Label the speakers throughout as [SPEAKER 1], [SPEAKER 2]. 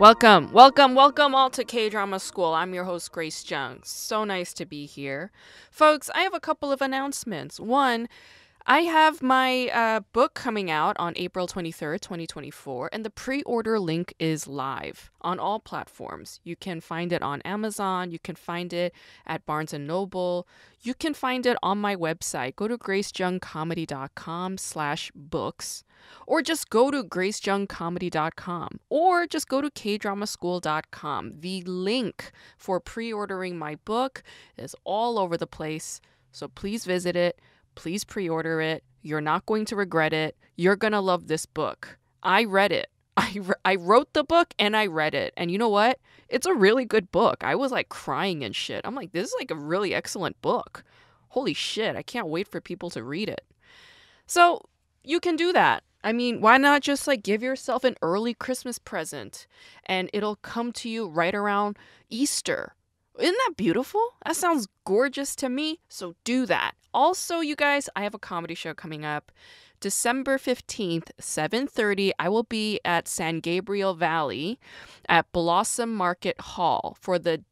[SPEAKER 1] Welcome all to K-Drama School. I'm your host, Grace Jung. So nice to be here. Folks, I have a couple of announcements. One, I have my book coming out on April 23rd, 2024, and the pre-order link is live on all platforms. You can find it on Amazon, you can find it at Barnes & Noble, you can find it on my website. Go to gracejungcomedy.com/books, or just go to gracejungcomedy.com, or just go to kdramaschool.com. The link for pre-ordering my book is all over the place, so please visit it. Please pre-order it. You're not going to regret it. You're going to love this book. I read it. I wrote the book and I read it. And you know what? It's a really good book. I was like crying and shit. I'm like, this is like a really excellent book. Holy shit. I can't wait for people to read it. So you can do that. I mean, why not just like give yourself an early Christmas present and it'll come to you right around Easter. Isn't that beautiful? That sounds gorgeous to me. So do that. Also, you guys, I have a comedy show coming up. December 15th, 7:30, I will be at San Gabriel Valley at Blossom Market Hall for the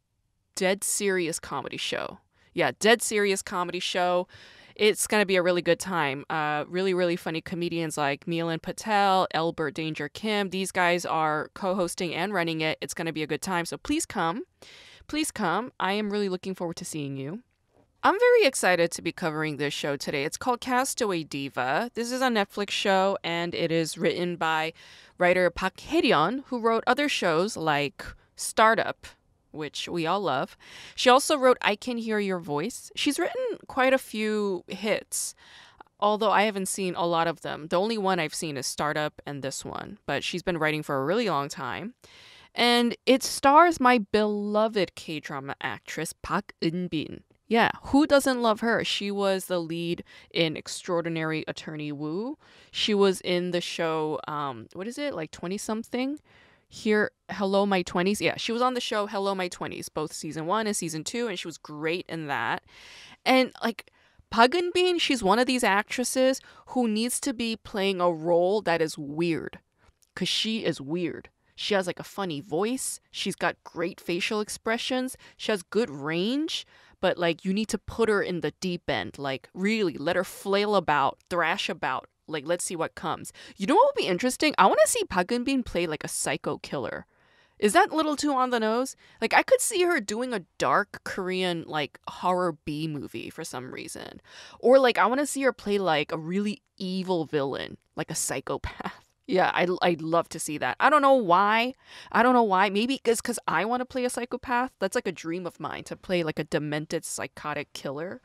[SPEAKER 1] Dead Serious Comedy Show. Yeah, Dead Serious Comedy Show. It's going to be a really good time. Really, really funny comedians like Milan Patel, Elbert Danger Kim. These guys are co-hosting and running it. It's going to be a good time. So please come. Please come. I am really looking forward to seeing you. I'm very excited to be covering this show today. It's called Castaway Diva. This is a Netflix show, and it is written by writer Park Hye-ryun, who wrote other shows like Startup, which we all love. She also wrote I Can Hear Your Voice. She's written quite a few hits, although I haven't seen a lot of them. The only one I've seen is Startup and this one, but she's been writing for a really long time. And it stars my beloved K-drama actress Park Eun-bin. Yeah, who doesn't love her? She was the lead in Extraordinary Attorney Woo. She was in the show, what is it, like 20-something? Here, Hello My 20s. Yeah, she was on the show Hello My 20s, both season 1 and season 2, and she was great in that. And like Park Eun-bin, she's one of these actresses who needs to be playing a role that is weird, because she is weird. She has like a funny voice. She's got great facial expressions. She has good range, but like you need to put her in the deep end. Like really let her flail about, thrash about. Like let's see what comes. You know what would be interesting? I want to see Park Eun-bin play like a psycho killer. Is that a little too on the nose? Like I could see her doing a dark Korean like horror B movie for some reason. Or like I want to see her play like a really evil villain, like a psychopath. Yeah, I'd love to see that. I don't know why. Maybe because I want to play a psychopath. That's like a dream of mine, to play like a demented psychotic killer,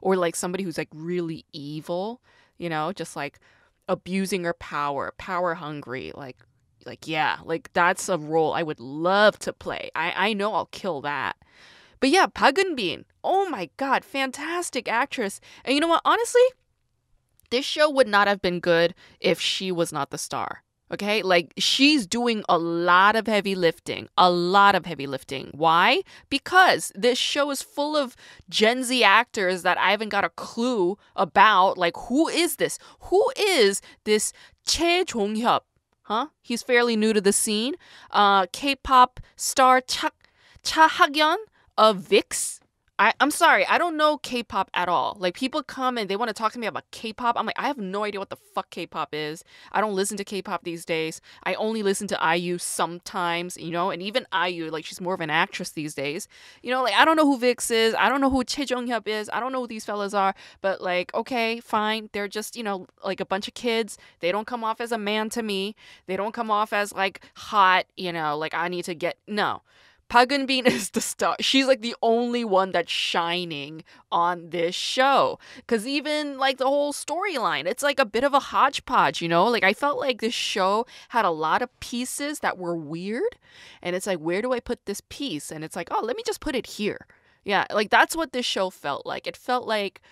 [SPEAKER 1] or like somebody who's like really evil, you know, just like abusing her power hungry. Like yeah, like that's a role I would love to play. I know I'll kill that. But yeah, Park Eun-bin. Oh my God, fantastic actress. And you know what? Honestly, this show would not have been good if she was not the star. Okay? Like, she's doing a lot of heavy lifting. Why? Because this show is full of Gen Z actors that I haven't got a clue about. Like, who is this? Who is this Chae Jong-hyeop? Huh? He's fairly new to the scene. K-pop star Hak-yeon of VIXX. I'm sorry, I don't know K-pop at all. Like, people come and they want to talk to me about K-pop. I'm like, I have no idea what the fuck K-pop is. I don't listen to K-pop these days. I only listen to IU sometimes, you know, and even IU, like, she's more of an actress these days. You know, like, I don't know who VIXX is. I don't know who Chae Jong-hyeop is. I don't know who these fellas are. But, like, okay, fine. They're just, you know, like a bunch of kids. They don't come off as a man to me. They don't come off as, like, hot, you know, like, I need to get, no. Park Eun-bin is the star. She's like the only one that's shining on this show. Because even like the whole storyline, it's like a bit of a hodgepodge, you know? Like I felt like this show had a lot of pieces that were weird. And it's like, where do I put this piece? And it's like, oh, let me just put it here. Yeah, like that's what this show felt like. It felt like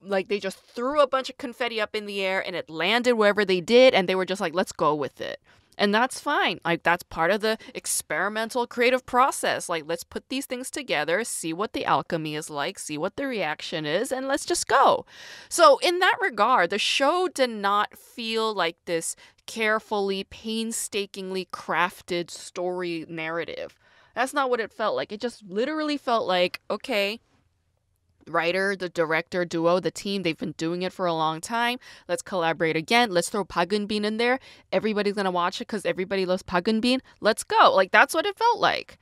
[SPEAKER 1] they just threw a bunch of confetti up in the air and it landed wherever they did. And they were just like, let's go with it. And that's fine. Like, that's part of the experimental creative process. Like, let's put these things together, see what the alchemy is like, see what the reaction is, and let's just go. So in that regard, the show did not feel like this carefully, painstakingly crafted story narrative. That's not what it felt like. It just literally felt like, okay, writer, the director duo, the team, they've been doing it for a long time. Let's collaborate again. Let's throw Park Eun-bin in there. Everybody's going to watch it because everybody loves Park Eun-bin. Let's go. Like, that's what it felt like.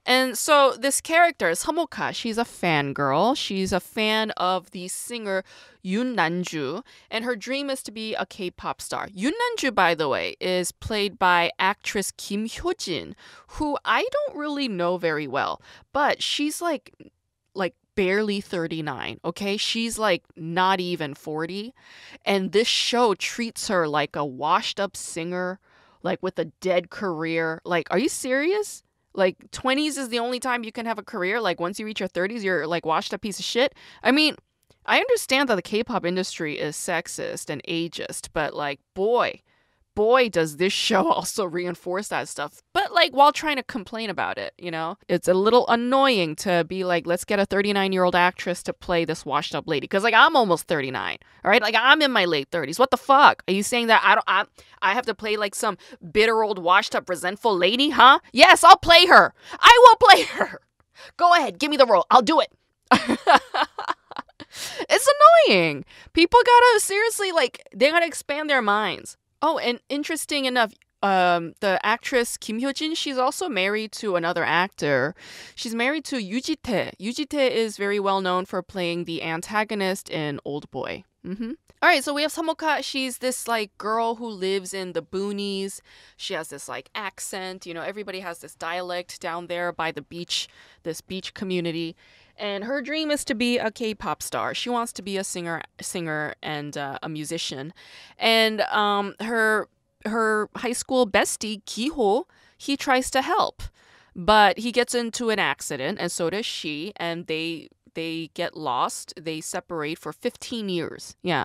[SPEAKER 1] And so this character, Mok-ha, she's a fangirl. She's a fan of the singer Yoon Nanju, and her dream is to be a K-pop star. Yoon Nanju, by the way, is played by actress Kim Hyo-jin, who I don't really know very well, but she's like barely 39, okay? She's like not even 40, and this show treats her like a washed up singer, like with a dead career. Like, are you serious? Like 20s is the only time you can have a career. Like once you reach your 30s, you're like washed up piece of shit. I mean, I understand that the K-pop industry is sexist and ageist, but like boy, does this show also reinforce that stuff. But like while trying to complain about it, you know? It's a little annoying to be like, let's get a 39-year-old actress to play this washed up lady. Because like I'm almost 39, all right? Like I'm in my late 30s. What the fuck? Are you saying that I have to play like some bitter old washed up resentful lady, huh? Yes, I'll play her. I will play her. Go ahead, give me the role. I'll do it. It's annoying. People gotta seriously, like, they gotta expand their minds. Oh, and interesting enough, the actress Kim Hyo-jin, she's also married to another actor. She's married to Yoo Ji-tae. Yoo Ji-tae is very well known for playing the antagonist in Old Boy. All right, so we have Mok-ha. She's this like girl who lives in the boonies. She has this like accent. You know, everybody has this dialect down there by the beach, this beach community. And her dream is to be a K-pop star. She wants to be a singer and a musician. And her high school bestie Ki-ho, he tries to help, but he gets into an accident, and so does she. And they get lost. They separate for 15 years. Yeah,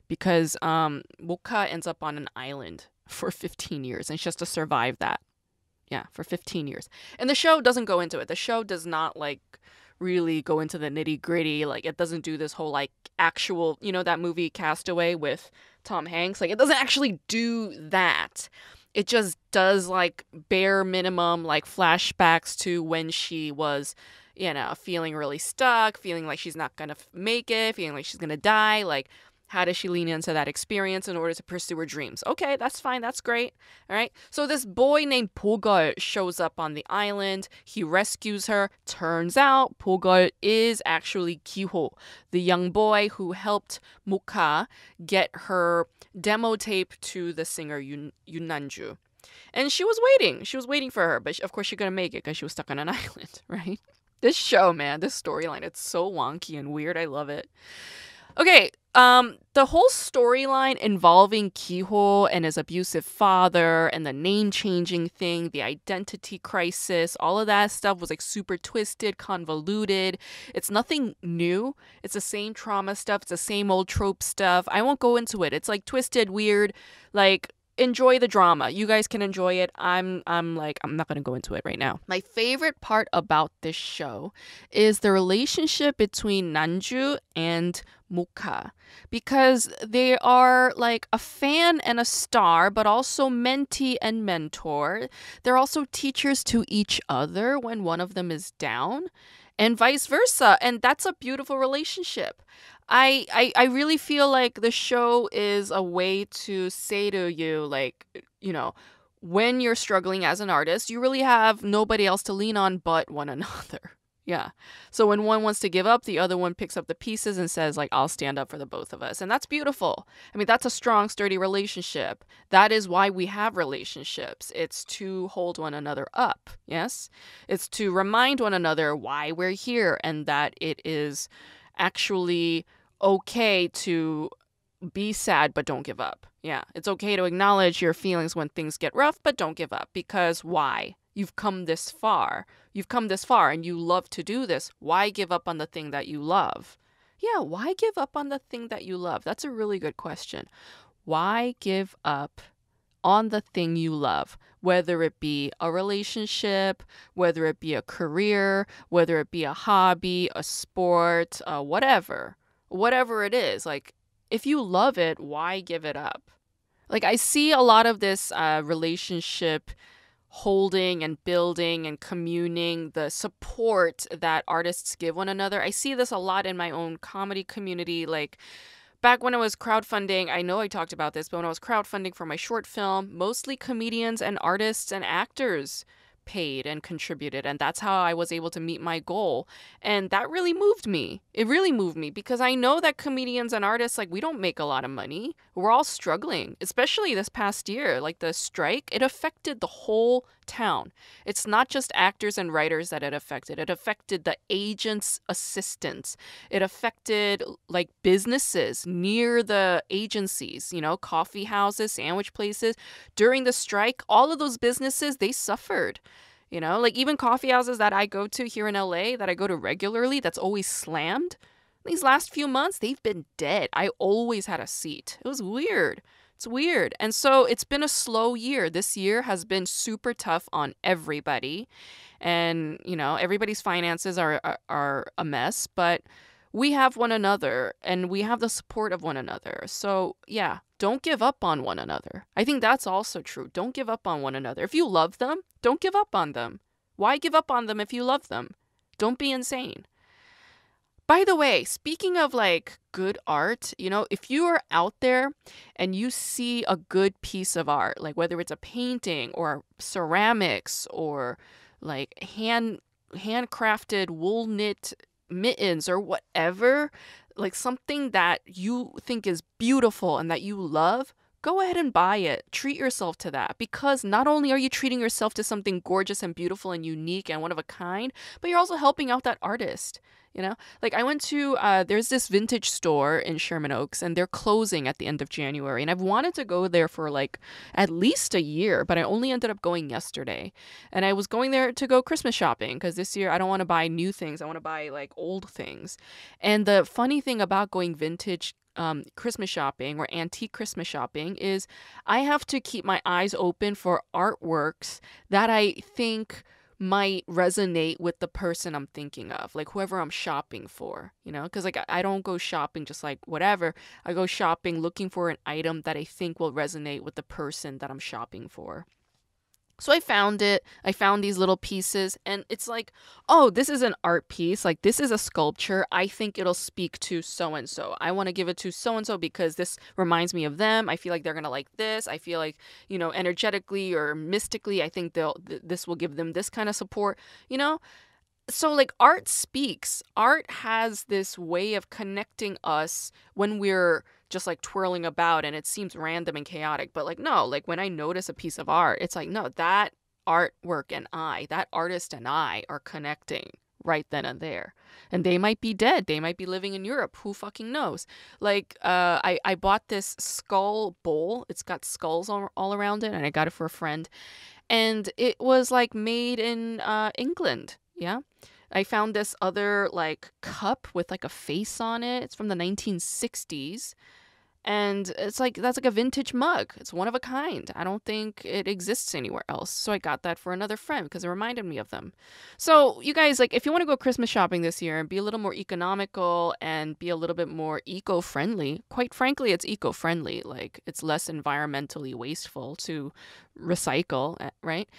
[SPEAKER 1] because Mok-ha ends up on an island for 15 years, and she has to survive that. Yeah, for 15 years. And the show doesn't go into it. The show does not like really go into the nitty gritty. Like it doesn't do this whole like actual, you know, that movie Castaway with Tom Hanks. Like it doesn't actually do that. It just does like bare minimum like flashbacks to when she was, you know, feeling really stuck, feeling like she's not gonna make it, feeling like she's gonna die. Like, how does she lean into that experience in order to pursue her dreams? Okay, that's fine. That's great. All right. So this boy named Bo-geul shows up on the island. He rescues her. Turns out Bo-geul is actually Ki-ho, the young boy who helped Mok-ha get her demo tape to the singer Yoon Nanju. And she was waiting. She was waiting for her. But of course, she couldn't make it because she was stuck on an island, right? This show, man, this storyline, it's so wonky and weird. I love it. Okay, the whole storyline involving Ki-ho and his abusive father and the name-changing thing, the identity crisis, all of that stuff was like super twisted, convoluted. It's nothing new. It's the same trauma stuff. It's the same old trope stuff. I won't go into it. It's like twisted, weird, like enjoy the drama. You guys can enjoy it. I'm not going to go into it right now. My favorite part about this show is the relationship between Nanju and Mok-ha, because they are like a fan and a star, but also mentee and mentor. They're also teachers to each other when one of them is down, and vice versa. And that's a beautiful relationship. I really feel like the show is a way to say to you, like, you know, when you're struggling as an artist, you really have nobody else to lean on but one another. Yeah. So when one wants to give up, the other one picks up the pieces and says, like, I'll stand up for the both of us. And that's beautiful. I mean, that's a strong, sturdy relationship. That is why we have relationships. It's to hold one another up. Yes. It's to remind one another why we're here and that it is actually okay to be sad, but don't give up. Yeah. It's okay to acknowledge your feelings when things get rough, but don't give up. Because why? You've come this far. You've come this far and you love to do this. Why give up on the thing that you love? Yeah, why give up on the thing that you love? That's a really good question. Why give up on the thing you love? Whether it be a relationship, whether it be a career, whether it be a hobby, a sport, whatever it is. Like, if you love it, why give it up? Like I see a lot of this relationship holding and building and communing, the support that artists give one another. I see this a lot in my own comedy community. Like back when I was crowdfunding, I know I talked about this, but when I was crowdfunding for my short film, mostly comedians and artists and actors paid and contributed. And that's how I was able to meet my goal. And that really moved me. It really moved me because I know that comedians and artists, like, we don't make a lot of money. We're all struggling, especially this past year. Like the strike, it affected the whole town. It's not just actors and writers that it affected the agents' assistants. It affected like businesses near the agencies, you know, coffee houses, sandwich places. During the strike, all of those businesses, they suffered. You know, like even coffee houses that I go to here in LA that I go to regularly, that's always slammed. These last few months, they've been dead. I always had a seat. It was weird. It's weird. And so it's been a slow year. This year has been super tough on everybody. And, you know, everybody's finances are a mess, but we have one another and we have the support of one another. So, yeah, don't give up on one another. I think that's also true. Don't give up on one another. If you love them, don't give up on them. Why give up on them if you love them? Don't be insane. By the way, speaking of like good art, you know, if you are out there and you see a good piece of art, like whether it's a painting or ceramics or like handcrafted wool knit mittens or whatever, like something that you think is beautiful and that you love, go ahead and buy it. Treat yourself to that, because not only are you treating yourself to something gorgeous and beautiful and unique and one of a kind, but you're also helping out that artist. You know, like I went to, there's this vintage store in Sherman Oaks and they're closing at the end of January. And I've wanted to go there for like at least a year, but I only ended up going yesterday. And I was going there to go Christmas shopping because this year I don't want to buy new things. I want to buy like old things. And the funny thing about going vintage Christmas shopping or antique Christmas shopping is I have to keep my eyes open for artworks that I think might resonate with the person I'm thinking of, like whoever I'm shopping for, you know, because like I don't go shopping just like whatever. I go shopping looking for an item that I think will resonate with the person that I'm shopping for. So I found it. I found these little pieces and it's like, oh, this is an art piece. Like this is a sculpture. I think it'll speak to so and so. I want to give it to so and so because this reminds me of them. I feel like they're going to like this. I feel like, you know, energetically or mystically, I think this will give them this kind of support, you know? So like art speaks. Art has this way of connecting us when we're just like twirling about and it seems random and chaotic. But like, no, like when I notice a piece of art, it's like, no, that artwork and that artist and I are connecting right then and there. And they might be dead. They might be living in Europe. Who fucking knows? Like, I bought this skull bowl. It's got skulls all around it and I got it for a friend. And it was like made in England. Yeah. I found this other like cup with like a face on it. It's from the 1960s. And it's like, that's like a vintage mug. It's one of a kind. I don't think it exists anywhere else. So I got that for another friend because it reminded me of them. So you guys, like, if you want to go Christmas shopping this year and be a little more economical and be a little bit more eco-friendly, quite frankly, it's eco-friendly. Like, it's less environmentally wasteful to recycle, right?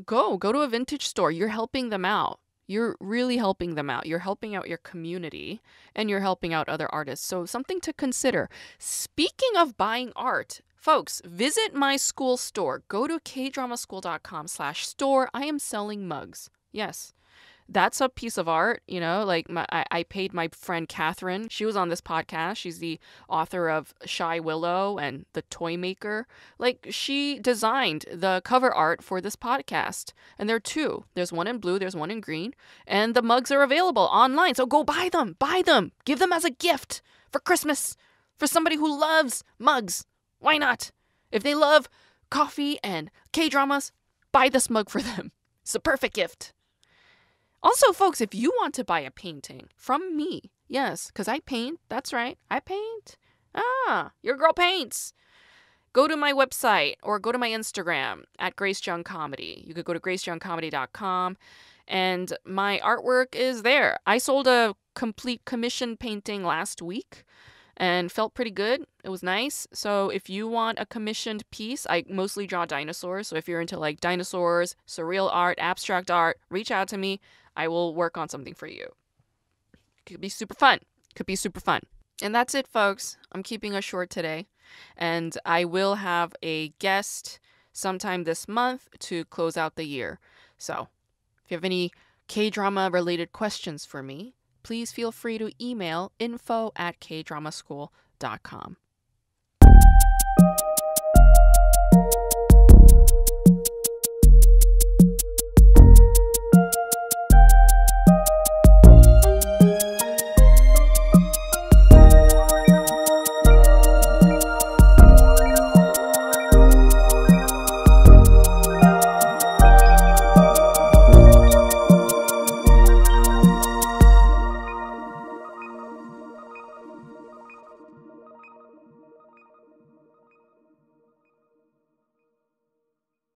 [SPEAKER 1] Go to a vintage store. You're helping them out. You're really helping them out. You're helping out your community and you're helping out other artists. So something to consider. Speaking of buying art, folks, visit my school store. Go to kdramaschool.com/store. I am selling mugs. Yes. That's a piece of art, you know, like I paid my friend Catherine. She was on this podcast. She's the author of Shy Willow and The Toy Maker. Like she designed the cover art for this podcast. And there are two. There's one in blue, there's one in green. And the mugs are available online. So go buy them. Buy them. Give them as a gift for Christmas for somebody who loves mugs. Why not? If they love coffee and K-dramas, buy this mug for them. It's a perfect gift. Also, folks, if you want to buy a painting from me, yes, because I paint. That's right. I paint. Your girl paints. Go to my website or go to my Instagram at Grace Jung Comedy. You could go to gracejungcomedy.com and my artwork is there. I sold a complete commission painting last week and felt pretty good. It was nice. So if you want a commissioned piece, I mostly draw dinosaurs. So if you're into like dinosaurs, surreal art, abstract art, reach out to me. I will work on something for you. Could be super fun. Could be super fun. And that's it, folks. I'm keeping us short today. And I will have a guest sometime this month to close out the year. So if you have any K-drama related questions for me, please feel free to email info@kdramaschool.com.